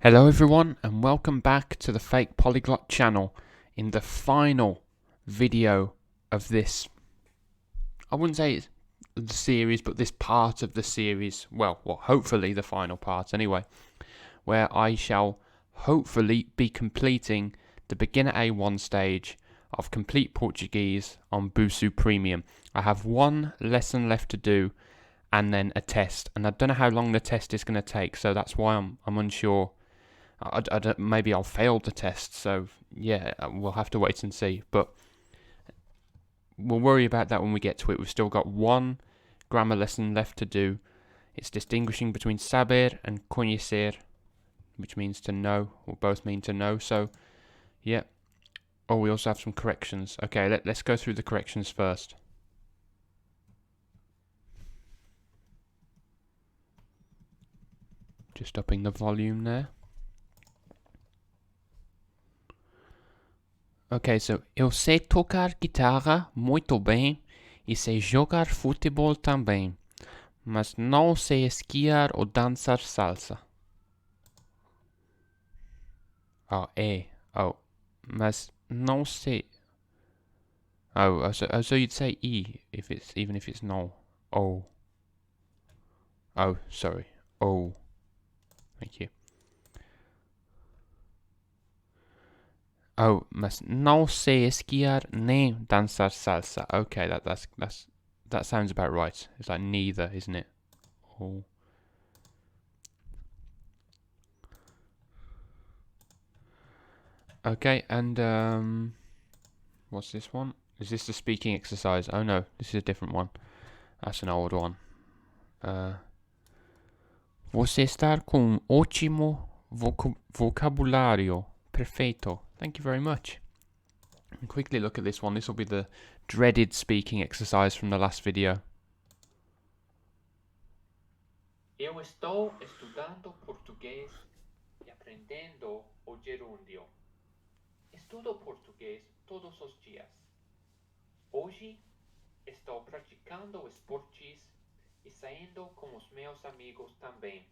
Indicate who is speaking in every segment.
Speaker 1: Hello everyone and welcome back to the Fake Polyglot channel in the final video of this, I wouldn't say it's the series, but this part of the series, well hopefully the final part anyway, where I shall hopefully be completing the beginner A1 stage of complete Portuguese on Busuu Premium. I have one lesson left to do and then a test, and I don't know how long the test is going to take, so that's why I'm unsure. Maybe I'll fail the test, so yeah, we'll have to wait and see. But we'll worry about that when we get to it. We've still got one grammar lesson left to do. It's distinguishing between saber and conhecer, which means to know, or both mean to know. So, yeah. Oh, we also have some corrections. Okay, let's go through the corrections first. Just upping the volume there. Ok, so eu sei tocar guitarra muito bem e sei jogar futebol também, mas não sei esquiar ou dançar salsa. Mas não sei. So you'd say E even if it's no. Oh, sorry. Oh, thank you. Mas não sei esquiar nem dançar salsa. Okay, that sounds about right. It's like neither, isn't it? Oh. Okay, and what's this one? Is this the speaking exercise? Oh no, this is a different one. That's an old one. Você está com ótimo vocabulário. Perfeito. Thank you very much. And quickly look at this one. This will be the dreaded speaking exercise from the last video.
Speaker 2: Eu estou estudando português e aprendendo o gerúndio. Estudo português todos os dias. Hoje estou praticando esportes e saindo com os meus amigos também.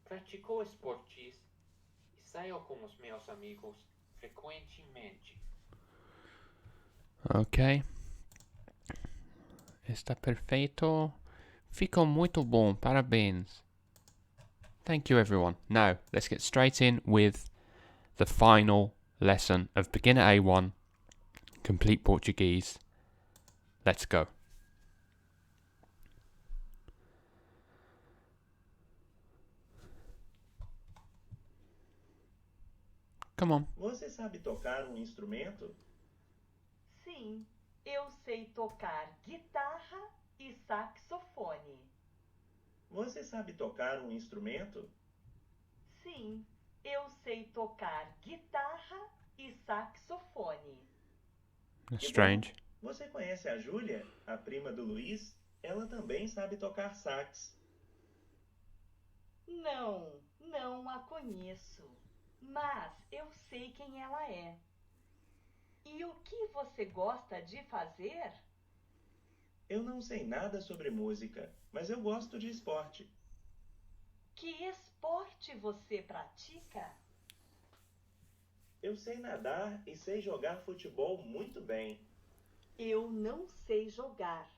Speaker 2: Pratico esportes e saio com os meus amigos frequentemente.
Speaker 1: Ok. Está perfeito. Ficou muito bom. Parabéns. Thank you, everyone. Now, let's get straight in with the final lesson of Beginner A1, Complete Portuguese. Let's go. Come on.
Speaker 3: Você sabe tocar um instrumento?
Speaker 4: Sim, eu sei tocar guitarra e saxofone.
Speaker 3: Você sabe tocar um instrumento?
Speaker 4: Sim, eu sei tocar guitarra e saxofone.
Speaker 1: That's strange.
Speaker 3: Você conhece a Júlia, a prima do Luiz? Ela também sabe tocar sax.
Speaker 4: Não a conheço, mas eu sei quem ela é. E o que você gosta de fazer?
Speaker 3: Eu não sei nada sobre música, mas eu gosto de esporte.
Speaker 4: Que esporte você pratica?
Speaker 3: Eu sei nadar e sei jogar futebol muito bem.
Speaker 4: Eu não sei jogar,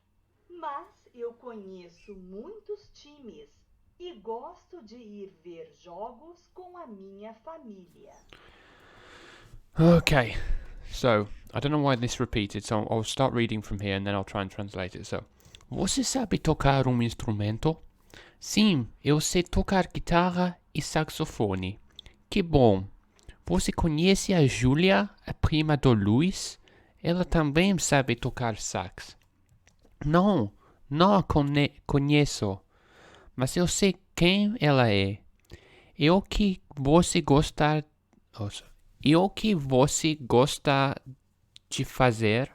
Speaker 4: mas eu conheço muitos times e gosto de ir ver jogos com a minha família.
Speaker 1: Okay, so I don't know why this repeated, so I'll start reading from here and then I'll try and translate it. So, você sabe tocar um instrumento? Sim, eu sei tocar guitarra e saxofone. Que bom! Você conhece a Júlia, a prima do Luiz? Ela também sabe tocar sax. Não a conheço, mas eu sei quem ela é. E o que você gosta de fazer?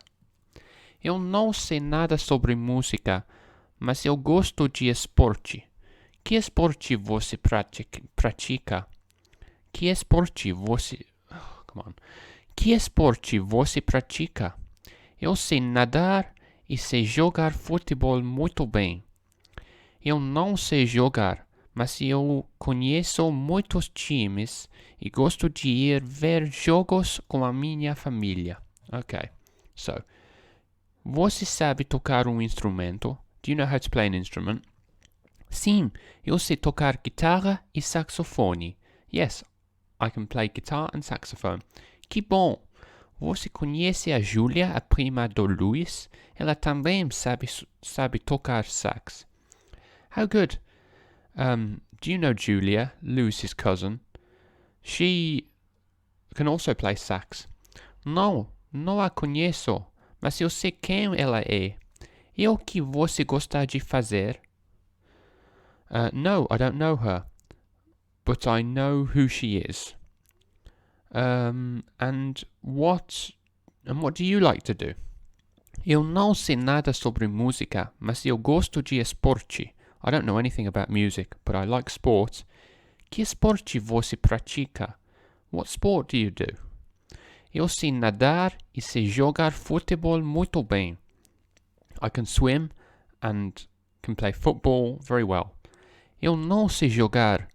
Speaker 1: Eu não sei nada sobre música, mas eu gosto de esporte. Que esporte você pratica? Que esporte você... Que esporte você pratica? Eu sei nadar e sei jogar futebol muito bem. Eu não sei jogar, mas eu conheço muitos times e gosto de ir ver jogos com a minha família. Okay, so, você sabe tocar instrumento? Do you know how to play an instrument? Sim, eu sei tocar guitarra e saxofone. Yes, I can play guitar and saxophone. Que bom! Você conhece a Julia, a prima do Luis? Ela também sabe tocar sax. How good! Do you know Julia, Luis's cousin? She can also play sax. Não, não a conheço, mas eu sei quem ela é. E o que você gosta de fazer? No, I don't know her, but I know who she is. And what do you like to do? Eu não sei nada sobre música, mas eu gosto de esporte. I don't know anything about music, but I like sport. Que esporte você pratica? What sport do you do? Eu sei nadar e sei jogar futebol muito bem. I can swim and can play football very well. Eu não sei jogar,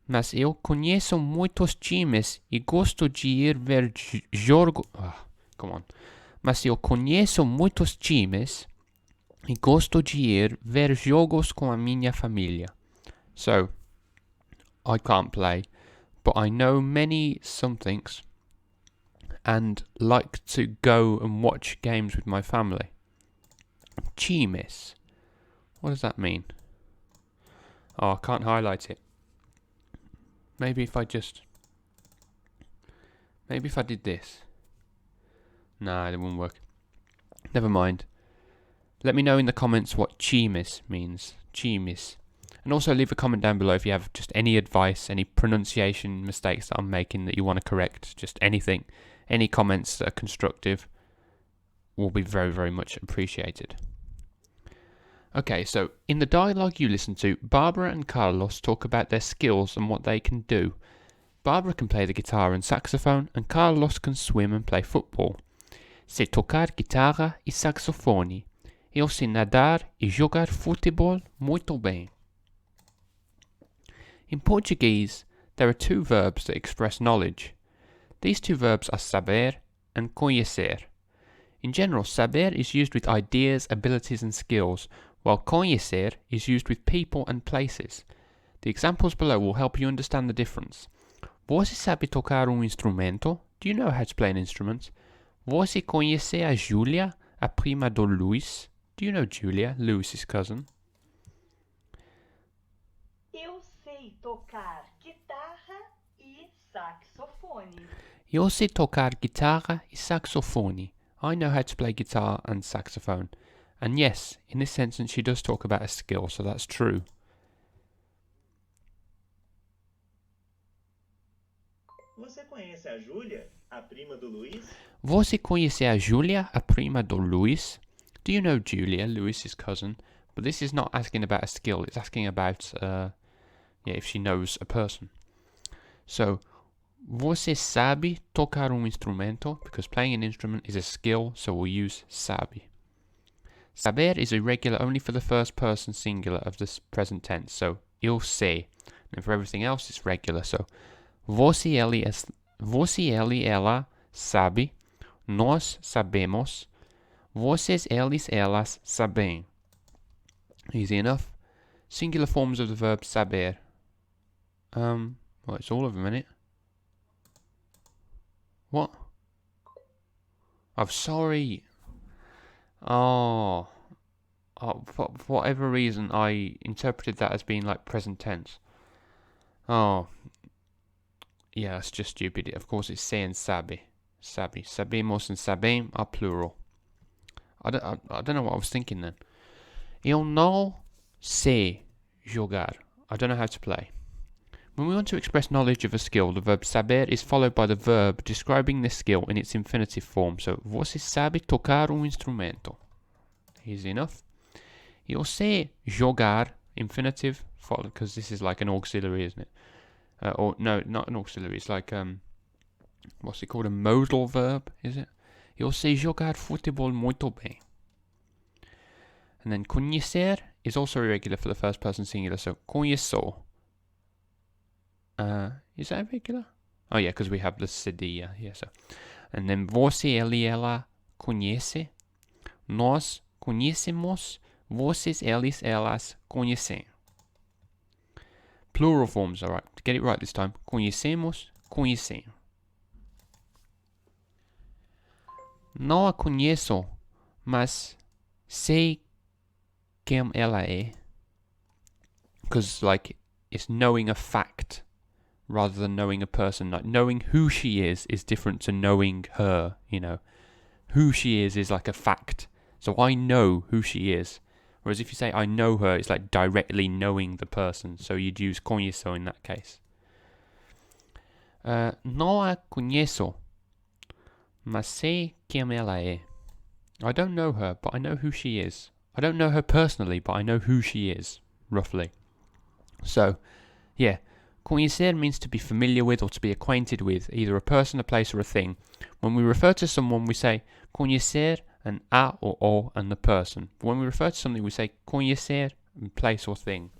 Speaker 1: mas eu conheço muitos times e gosto de ir ver jogos. Mas eu conheço muitos times e gosto de ir ver jogos com a minha família. So, I can't play, but I know many somethings and like to go and watch games with my family. Times. What does that mean? Oh, I can't highlight it. Maybe if I did this. Nah, it wouldn't work. Never mind. Let me know in the comments what chimis means. Chimis. And also leave a comment down below if you have just any advice, any pronunciation mistakes that I'm making that you want to correct. Just anything. Any comments that are constructive will be very, very much appreciated. Okay, so in the dialogue you listen to, Barbara and Carlos talk about their skills and what they can do. Barbara can play the guitar and saxophone, and Carlos can swim and play football. Sei tocar guitarra e saxofone. Eu sei nadar e jogar futebol muito bem. In Portuguese, there are two verbs that express knowledge. These two verbs are saber and conhecer. In general, saber is used with ideas, abilities and skills, while conhecer is used with people and places. The examples below will help you understand the difference. Você sabe tocar instrumento? Do you know how to play an instrument? Você conhece a Julia, a prima do Luis? Do you know Julia, Luis's cousin?
Speaker 4: Eu sei tocar guitarra e saxofone.
Speaker 1: Eu sei tocar guitarra e saxofone. I know how to play guitar and saxophone. And yes, in this sentence she does talk about a skill, so that's true.
Speaker 3: Você conhece a Júlia, a prima do Luiz?
Speaker 1: Você conhece a Julia, a prima do Luis? Do you know Julia, Luis's cousin? But this is not asking about a skill, it's asking about, if she knows a person. So, você sabe tocar instrumento? Because playing an instrument is a skill, so we'll use sabe. Saber is irregular only for the first person singular of the present tense, so eu sei. And for everything else, it's regular, so você, ele, ela sabe, nós sabemos, vocês, eles, elas sabem. Easy enough. Singular forms of the verb saber. Well, it's all of them, isn't it? What? I'm sorry. For whatever reason, I interpreted that as being like present tense. Oh. Yeah, that's just stupid. Of course, it's say and sabe. Sabe. Sabemos and sabem are plural. I don't know what I was thinking then. Eu não sei jogar. I don't know how to play. When we want to express knowledge of a skill, the verb saber is followed by the verb describing the skill in its infinitive form. So, você sabe tocar instrumento. Easy enough. Eu sei jogar, infinitive, because this is like an auxiliary, isn't it? Or no, not an auxiliary. It's like what's it called? A modal verb, is it? Eu sei jogar futebol muito bem. And then conhecer is also irregular for the first person singular. So conheço. Is that irregular? Oh yeah, because we have the cedilha here. So, and then você, ele, ela conhece. Nós conhecemos. Vocês, eles, elas conhecem. Plural forms, alright. To get it right this time. Conhecemos, conhecem. Não a conheço, mas sei quem ela é. Because, like, it's knowing a fact rather than knowing a person. Like, knowing who she is different to knowing her, you know. Who she is like a fact. So I know who she is. Whereas if you say I know her, it's like directly knowing the person. So you'd use conheço in that case. Não a conheço, mas sei quem ela é. I don't know her, but I know who she is. I don't know her personally, but I know who she is, roughly. So, yeah, conhecer means to be familiar with or to be acquainted with, either a person, a place, or a thing. When we refer to someone, we say conhecer and a or o and the person. But when we refer to something, we say conhecer and place or thing.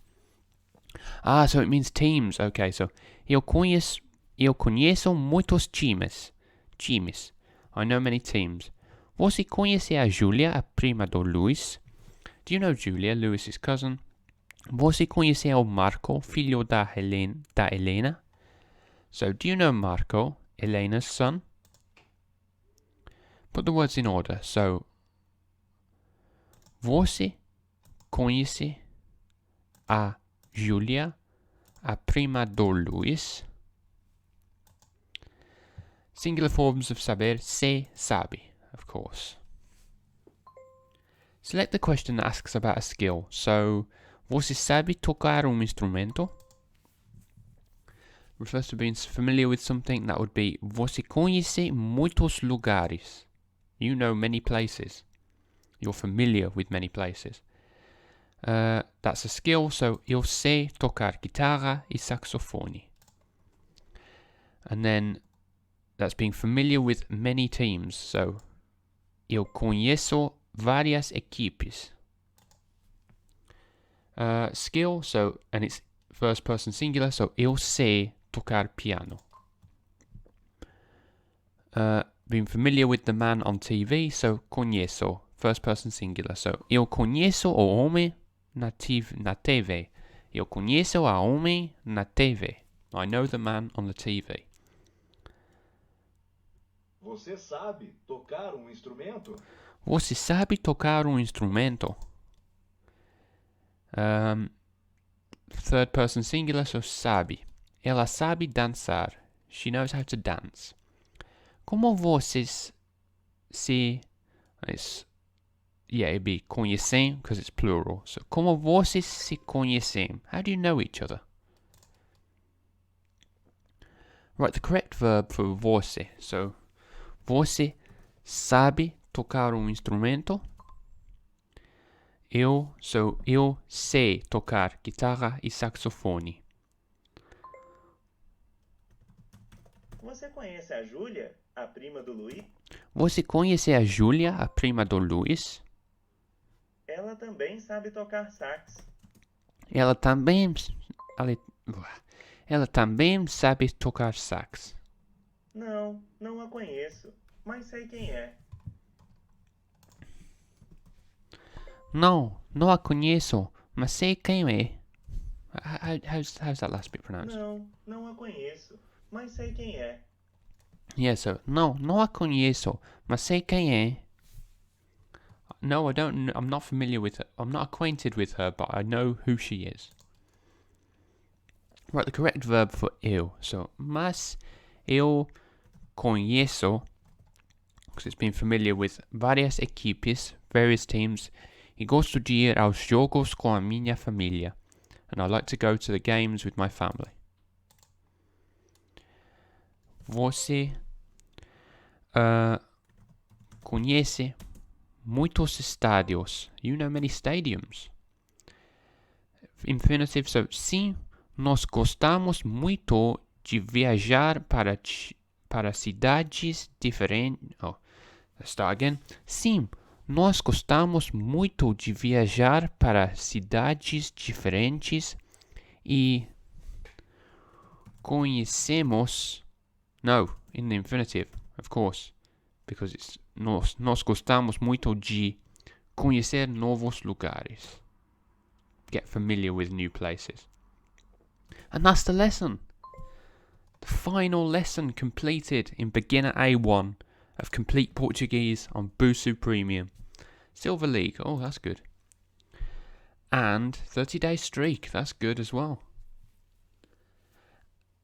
Speaker 1: Ah, so it means teams. Okay, so eu conheço muitos times. Times. I know many teams. Você conhece a Julia, a prima do Luis? Do you know Julia, Luis's cousin? Você conhece o Marco, filho da Helena? So, do you know Marco, Elena's son? Put the words in order. So, você conhece a Julia, a prima do Luis? Singular forms of saber, se, sabe, of course. Select the question that asks about a skill. So, você sabe tocar instrumento? Refers to being familiar with something. That would be você conhece muitos lugares. You know many places. You're familiar with many places. That's a skill, so eu sei tocar guitarra e saxofone. And then that's being familiar with many teams, so eu conheço várias equipes. Skill, so, and it's first person singular, so eu sei tocar piano. Being familiar with the man on TV, so conheço, first person singular. So, eu conheço o homem na TV. Eu conheço a homem na TV. I know the man on the TV.
Speaker 5: Você sabe tocar instrumento?
Speaker 1: Você sabe tocar instrumento? Third person singular, so sabe. Ela sabe dançar. She knows how to dance. Como vocês se... it'd be conhecem, because it's plural. So, como vocês se conhecem? How do you know each other? Right, the correct verb for você. So, você sabe tocar instrumento? Eu sei tocar guitarra e saxofone.
Speaker 3: Você conhece a Júlia, a prima do Luiz?
Speaker 1: Você conhece a Julia, a prima do Luis?
Speaker 3: Ela também sabe tocar sax.
Speaker 1: Ela também sabe tocar sax.
Speaker 3: Não a conheço, mas sei quem é.
Speaker 1: Não a conheço, mas sei quem é. How's that last bit pronounced?
Speaker 3: Não a conheço, mas sei quem é.
Speaker 1: Yeah, so, não a conheço, mas sei quem é. No, I don't, I'm not familiar with her. I'm not acquainted with her, but I know who she is. Right, the correct verb for eu. So, mas eu conheço, because it's been familiar with várias equipes, various teams. E gosto de ir aos jogos com a minha família. And I like to go to the games with my family. Você conhece muitos estádios. You know many stadiums. Infinitive, so sim, nós gostamos muito de viajar para cidades diferentes. Let's start again. Sim, Nós gostamos muito de viajar para cidades diferentes e conhecemos. No, in the infinitive, of course, because it's nós gostamos muito de conhecer novos lugares. Get familiar with new places. And that's the lesson. The final lesson completed in Beginner A1 of Complete Portuguese on Busuu Premium. Silver League, oh that's good. And 30-day streak, that's good as well.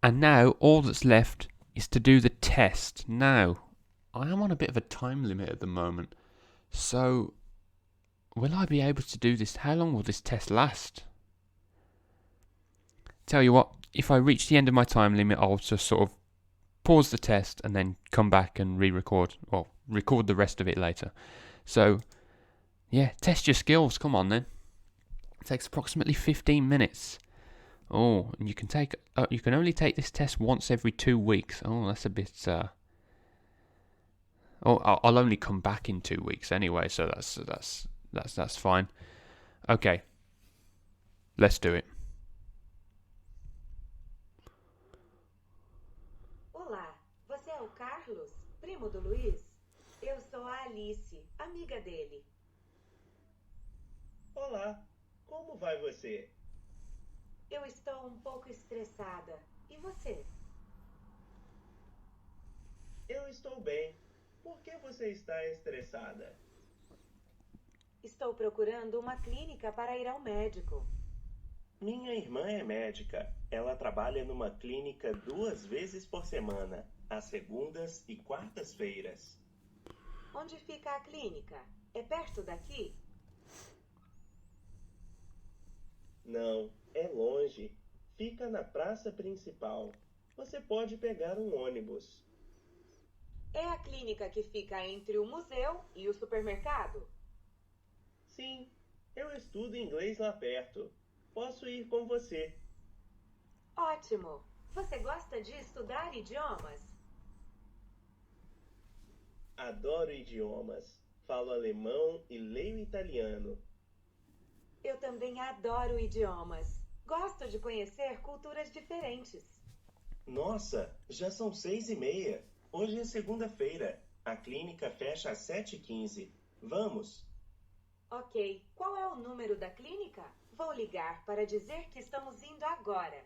Speaker 1: And now all that's left is to do the test. Now, I am on a bit of a time limit at the moment, so will I be able to do this? How long will this test last? Tell you what, if I reach the end of my time limit, I'll just sort of pause the test and then come back and re-record, or record the rest of it later. So, yeah, test your skills, come on then. It takes approximately 15 minutes. Oh, and you can only take this test once every 2 weeks. Oh, that's a bit, I'll only come back in 2 weeks anyway, so that's fine. Okay, let's do it.
Speaker 6: Olá, você é o Carlos, primo do Luiz? Eu sou a Alice, amiga dele.
Speaker 3: Olá, como vai você?
Speaker 6: Eu estou um pouco estressada. E você?
Speaker 3: Eu estou bem. Por que você está estressada?
Speaker 6: Estou procurando uma clínica para ir ao médico.
Speaker 3: Minha irmã é médica. Ela trabalha numa clínica 2 vezes por semana, às segundas e quartas-feiras.
Speaker 6: Onde fica a clínica? É perto daqui?
Speaker 3: Não, é longe. Fica na praça principal. Você pode pegar um ônibus.
Speaker 6: É a clínica que fica entre o museu e o supermercado?
Speaker 3: Sim, eu estudo inglês lá perto. Posso ir com você.
Speaker 6: Ótimo! Você gosta de estudar idiomas?
Speaker 3: Adoro idiomas. Falo alemão e leio italiano.
Speaker 6: Eu também adoro idiomas. Gosto de conhecer culturas diferentes.
Speaker 3: Nossa, já são 6h30. Hoje é segunda-feira. A clínica fecha às 7h15. Vamos?
Speaker 6: Ok, qual é o número da clínica? Vou ligar para dizer que estamos indo agora.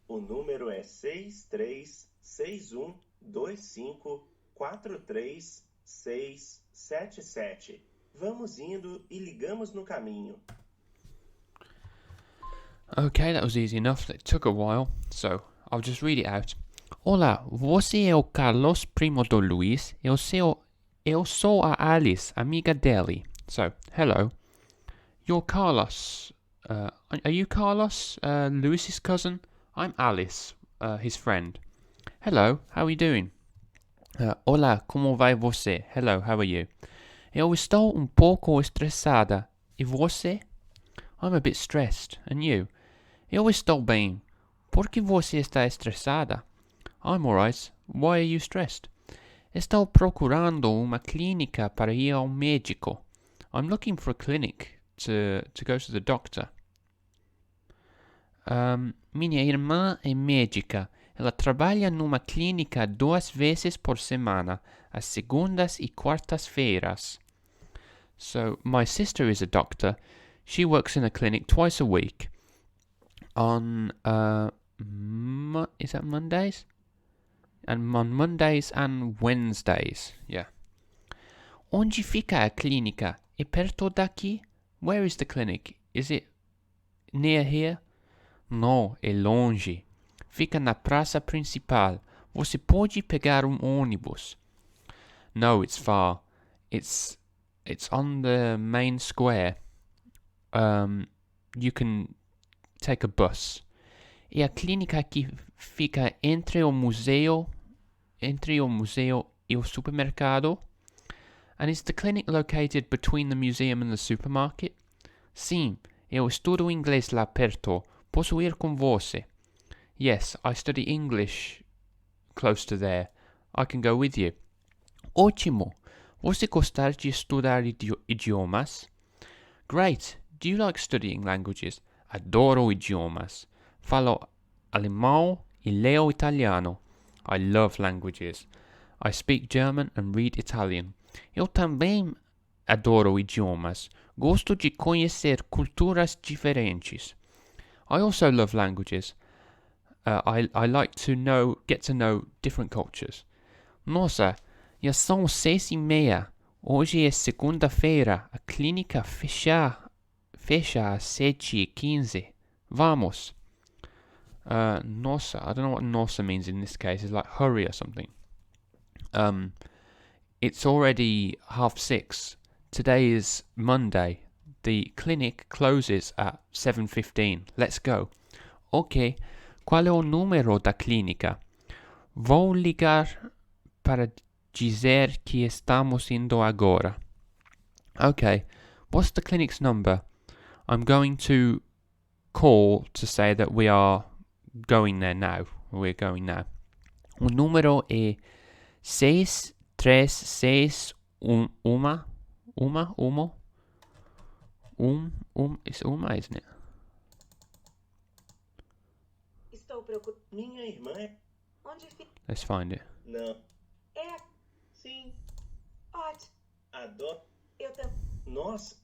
Speaker 3: O número é 636125436677. Vamos indo e ligamos no caminho.
Speaker 1: Okay, that was easy enough. It took a while, so I'll just read it out. Olá, você é o Carlos, primo do Luiz. Eu sou a Alice, amiga dele. So, hello. You're Carlos. Are you Carlos, Luis's cousin? I'm Alice, his friend. Hello, how are you doing? Olá, como vai você? Hello, how are you? Eu estou pouco estressada. E você? I'm a bit stressed. And you? Eu estou bem. Por que você está estressada? I'm alright. Why are you stressed? Estou procurando uma clínica para ir ao médico. I'm looking for a clinic to go to the doctor. Minha irmã é médica. Ela trabalha numa clínica 2 vezes por semana, às segundas e quartas-feiras. So, my sister is a doctor. She works in a clinic twice a week. On, is that Mondays? And on Mondays and Wednesdays, yeah. Onde fica a clínica? É perto daqui? Where is the clinic? Is it near here? Não, é longe. Fica na praça principal. Você pode pegar ônibus. No, it's far. It's on the main square. You can take a bus. E a clínica que fica entre o museu e o supermercado? And is the clinic located between the museum and the supermarket? Sim, eu estudo inglês lá perto. Posso ir com você? Yes, I study English close to there. I can go with you. Ótimo! Você gosta de estudar idiomas? Great. Do you like studying languages? Adoro idiomas. Falo alemão e leo italiano. I love languages. I speak German and read Italian. Eu também adoro idiomas. Gosto de conhecer culturas diferentes. I also love languages. I like to get to know different cultures. Nossa, já são 6:30. Hoje é segunda-feira. A clínica fecha às 7:15. Vamos. Nossa, I don't know what nossa means in this case. It's like hurry or something. It's already 6:30. Today is Monday. The clinic closes at 7:15. Let's go. Ok. Qual é o número da clínica? Vou ligar para dizer que estamos indo agora. Okay. What's the clinic's number? I'm going to call to say that we are going there now. We're going now. O número é 6361. It's uma, isn't it?
Speaker 6: Estou preocupada.
Speaker 3: Minha irmã.
Speaker 6: Onde fica?
Speaker 1: Let's find it.
Speaker 3: Não.
Speaker 6: É.
Speaker 3: Sim.
Speaker 6: Ótimo.
Speaker 3: Adoro.
Speaker 6: Eu também.
Speaker 3: Nossa.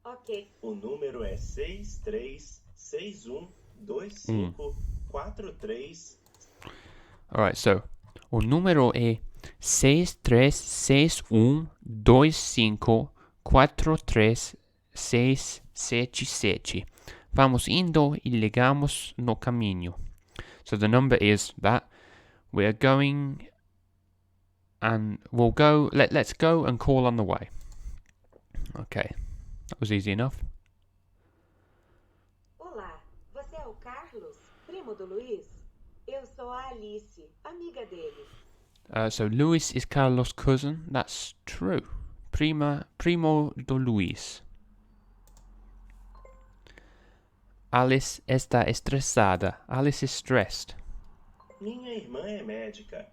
Speaker 6: Ok.
Speaker 3: O número é 63612543.
Speaker 1: Alright, so o número é 6361254377. Vamos indo e ligamos no caminho. So the number is that. We're going and we'll go. Let's go and call on the way. Okay, that was easy enough.
Speaker 6: Olá, você é o Carlos, primo do Luiz? Eu sou a Alice, amiga dele.
Speaker 1: So Luis is Carlos' cousin. That's true. Primo do Luis. Alice está estresada. Alice is stressed.
Speaker 3: Minha irmã é médica.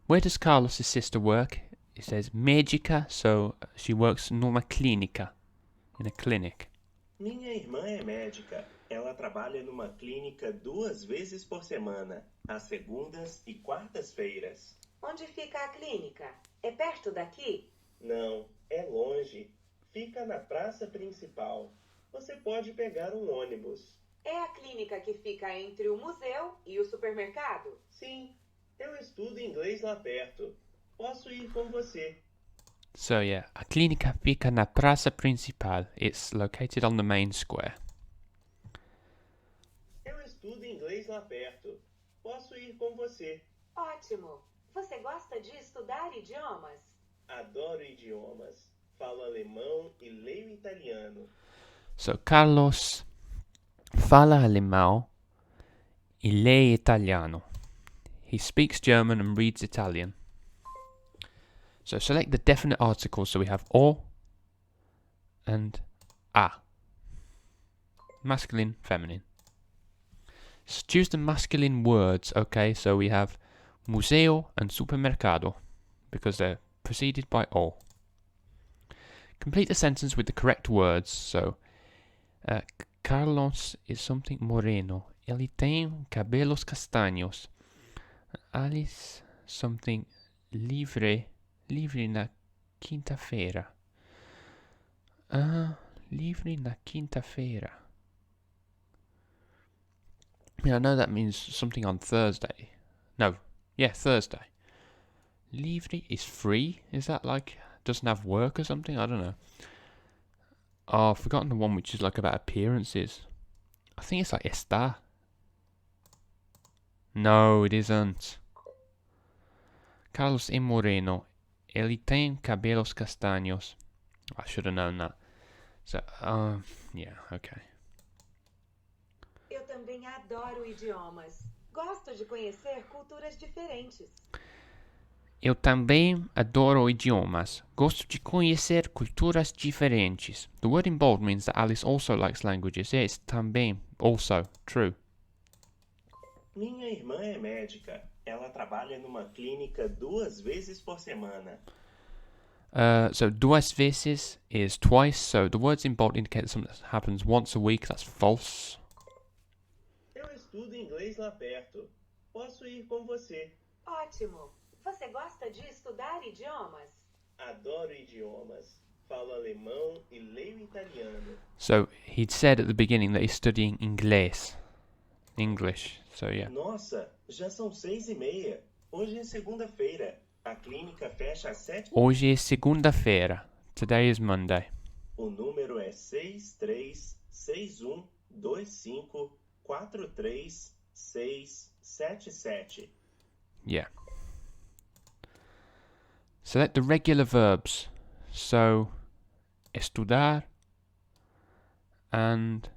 Speaker 1: Where does Carlos' sister work? It says médica, so she works numa clínica, in a clinic.
Speaker 3: Minha irmã é médica. Ela trabalha numa clínica 2 vezes por semana, às segundas e quartas-feiras.
Speaker 6: Onde fica a clínica? É perto daqui?
Speaker 3: Não, é longe. Fica na praça principal. Você pode pegar um ônibus.
Speaker 6: É a clínica que fica entre o museu e o supermercado?
Speaker 3: Sim, eu estudo inglês lá perto. Posso ir com você.
Speaker 1: So yeah, a clínica fica na praça principal. It's located on the main square.
Speaker 3: Eu estudo inglês lá perto. Posso ir com você.
Speaker 6: Ótimo! Você gosta de estudar idiomas?
Speaker 3: Adoro idiomas. Falo alemão e leio italiano.
Speaker 1: So Carlos fala alemão e lê italiano. He speaks German and reads Italian. So select the definite articles. So we have o and a. Masculine, feminine. Choose the masculine words. Okay, so we have museo and supermercado because they're preceded by o. Complete the sentence with the correct words. So Carlos is something moreno. Ele tem cabelos castanhos. Alice something livre na quinta-feira. Livre na quinta-feira. I know that means something on Thursday. No, yeah, Thursday. Livre is free? Is that like doesn't have work or something? I don't know. Oh, I've forgotten the one which is like about appearances. I think it's like estar. No, it isn't. Carlos é moreno. Ele tem cabelos castanhos. I should have known that. So, yeah, okay.
Speaker 6: Eu também adoro idiomas. Gosto de conhecer culturas diferentes.
Speaker 1: Eu também adoro idiomas. Gosto de conhecer culturas diferentes. The word in bold means that Alice also likes languages. Yeah, it's também, also, true.
Speaker 3: Minha irmã é médica. Ela trabalha numa clínica 2 vezes por semana.
Speaker 1: So duas vezes is twice. So the words in bold indicate that something that happens once a week. That's false.
Speaker 3: Eu estudo inglês lá perto. Posso ir com você?
Speaker 6: Ótimo! Você gosta de estudar idiomas?
Speaker 3: Adoro idiomas. Falo alemão e leio italiano.
Speaker 1: So he'd said at the beginning that he's studying inglês. English. So yeah.
Speaker 3: Nossa, já são 6:30. Hoje é segunda-feira. A clínica fecha às 7.
Speaker 1: Hoje é segunda-feira. Today is Monday.
Speaker 3: O número é 636125436677.
Speaker 1: Yeah. Select the regular verbs. So, estudar and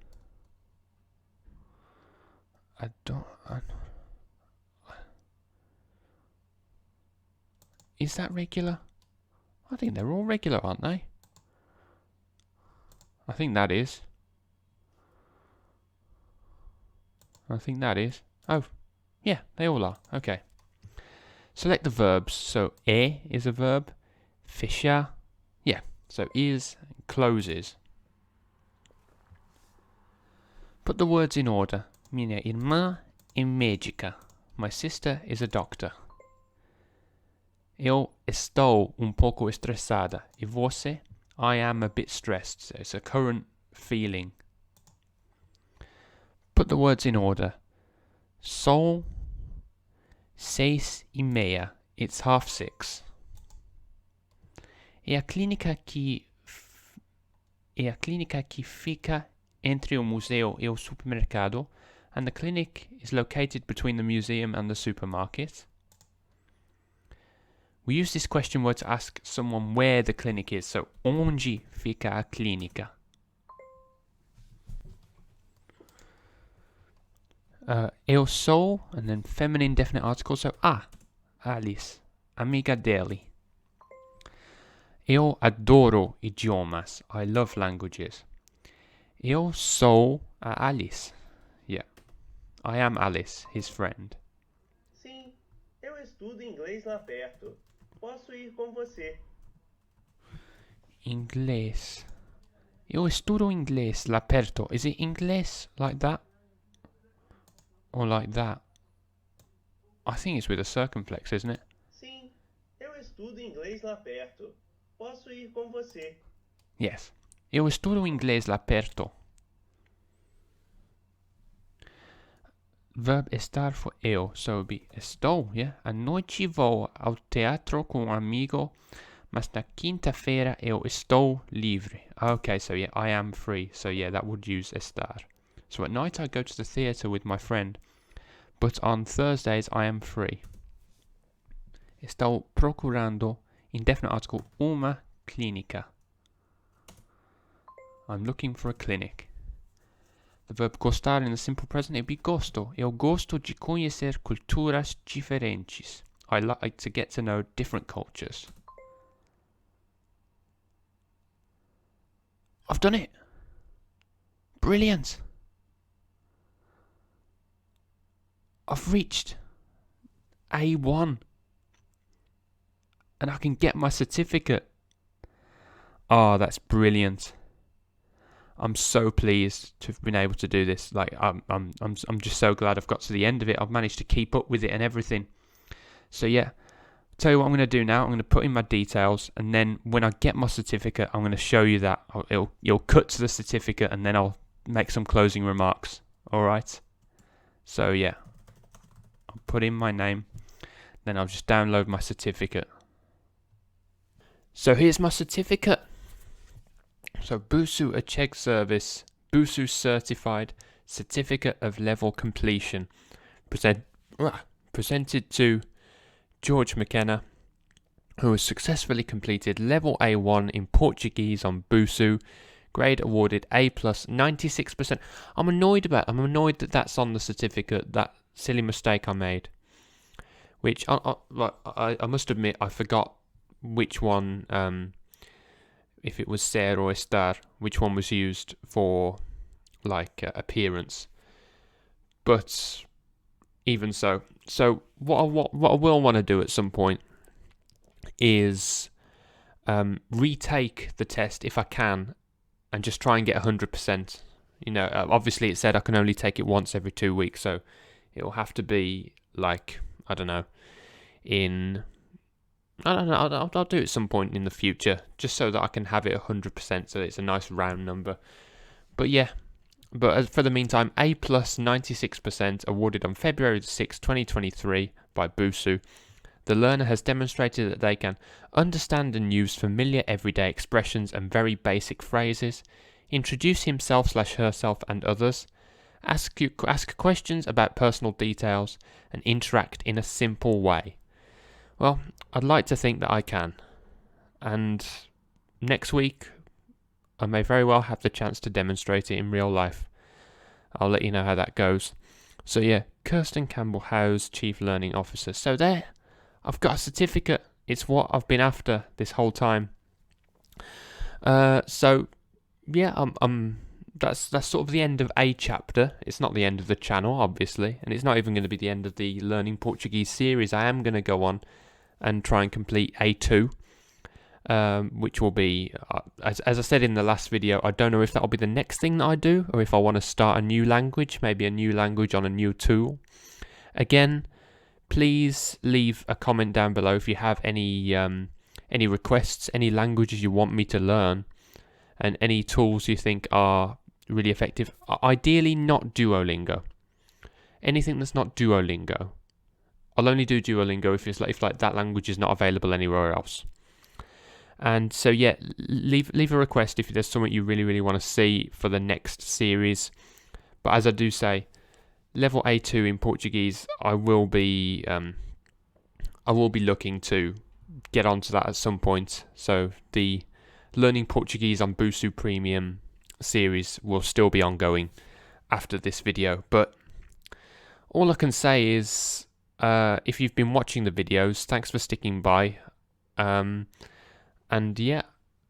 Speaker 1: is that regular? I think they're all regular, aren't they? I think that is. I think that is. Oh, yeah, they all are. Okay. Select the verbs. So, is a verb. Fechar. Yeah, so is closes. Put the words in order. Minha irmã é médica. My sister is a doctor. Eu estou pouco estressada. E você? I am a bit stressed. So it's a current feeling. Put the words in order. São 6:30. It's 6:30. É a clínica que fica entre o museu e o supermercado, and the clinic is located between the museum and the supermarket. We use this question word to ask someone where the clinic is. So, onde fica a clínica? Eu sou, and then feminine definite article. So, Alice, amiga dele. Eu adoro idiomas. I love languages. Eu sou a Alice. Yeah. I am Alice, his friend.
Speaker 3: Sim, eu estudo inglês lá perto. Posso ir com você?
Speaker 1: Inglês. Eu estudo inglês lá perto. Is it inglês like that? Or like that? I think it's with a circumflex, isn't it?
Speaker 3: Sim, eu estudo inglês lá perto. Posso ir com você?
Speaker 1: Yes. Eu estudo inglês lá perto. Verb estar for eu. So it would be estou, yeah? À noite vou ao teatro com um amigo, mas na quinta-feira eu estou livre. Okay, so yeah, I am free. So yeah, that would use estar. So at night I go to the theatre with my friend, but on Thursdays I am free. Estou procurando, indefinite article, uma clínica. I'm looking for a clinic. The verb gostar in the simple present, it'd be gosto. Eu gosto de conhecer culturas diferentes. I like to get to know different cultures. I've done it. Brilliant. I've reached A1. And I can get my certificate. Oh, that's brilliant. I'm so pleased to have been able to do this. Like I'm just so glad I've got to the end of it. I've managed to keep up with it and everything. So yeah, tell you what I'm going to do now. I'm going to put in my details, and then when I get my certificate, I'm going to show you that. You'll cut to the certificate, and then I'll make some closing remarks. All right. So yeah, I'll put in my name, then I'll just download my certificate. So here's my certificate. So Busuu, a Czech service, Busuu certified certificate of level completion, presented to George McKenna, who has successfully completed level A1 in Portuguese on Busuu, grade awarded A+, 96%. I'm annoyed that that's on the certificate, that silly mistake I made. Which I must admit I forgot which one. If it was ser or estar, which one was used for appearance. But even so, what I will want to do at some point is retake the test if I can and just try and get 100%. You know, obviously it said I can only take it once every 2 weeks, so it'll have to be like, I don't know, I'll do it at some point in the future, just so that I can have it 100%, so it's a nice round number. But yeah, but for the meantime, A plus 96% awarded on February 6, 2023 by Busuu. The learner has demonstrated that they can understand and use familiar everyday expressions and very basic phrases, introduce himself/herself and others, ask questions about personal details, and interact in a simple way. Well, I'd like to think that I can. And next week, I may very well have the chance to demonstrate it in real life. I'll let you know how that goes. So yeah, Kirsten Campbell-Howe's Chief Learning Officer. So there, I've got a certificate. It's what I've been after this whole time. So yeah, that's sort of the end of a chapter. It's not the end of the channel, obviously, and it's not even going to be the end of the Learning Portuguese series. I am going to go on and try and complete A2, which will be, as I said in the last video, I don't know if that'll be the next thing that I do, or if I want to start a new language, maybe a new language on a new tool. Again, please leave a comment down below if you have any requests, any languages you want me to learn, and any tools you think are really effective. Ideally not Duolingo. Anything that's not Duolingo. I'll only do Duolingo if that language is not available anywhere else. And so yeah, leave a request if there's something you really want to see for the next series. But as I do say, level A2 in Portuguese, I will be looking to get onto that at some point. So the Learning Portuguese on Busuu Premium series will still be ongoing after this video. But all I can say is, if you've been watching the videos, thanks for sticking by. And yeah,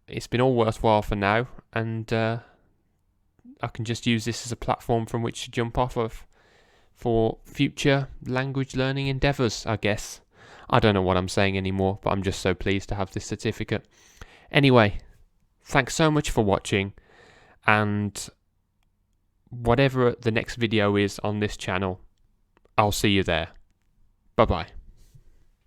Speaker 1: it's been all worthwhile for now, and I can just use this as a platform from which to jump off of for future language learning endeavours, I guess. I don't know what I'm saying anymore, but I'm just so pleased to have this certificate. Anyway, thanks so much for watching, and whatever the next video is on this channel, I'll see you there. Bye-bye.